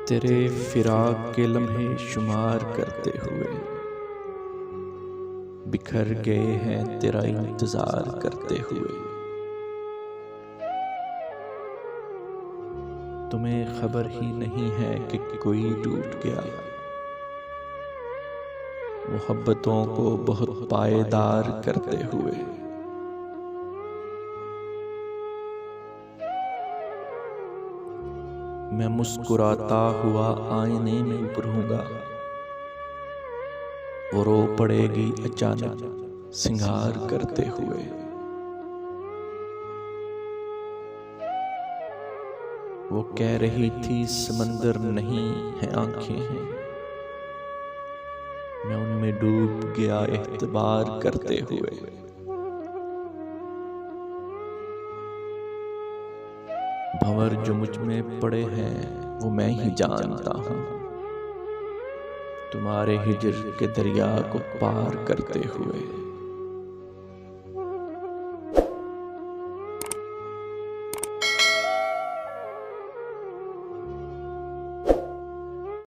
तेरे फिराक के लम्हे शुमार करते हुए बिखर गए हैं तेरा इंतजार करते हुए। तुम्हें खबर ही नहीं है कि कोई टूट गया, मोहब्बतों को बहुत पायदार करते हुए। मैं मुस्कुराता हुआ आईने में उभरूंगा, वो रो पड़ेगी अचानक सिंगार करते हुए। वो कह रही थी समंदर नहीं है आंखें हैं, मैं उनमें डूब गया एतबार करते हुए। भंवर जो मुझ में पड़े हैं वो मैं ही जानता हूँ, तुम्हारे हिजर के दरिया को पार करते हुए।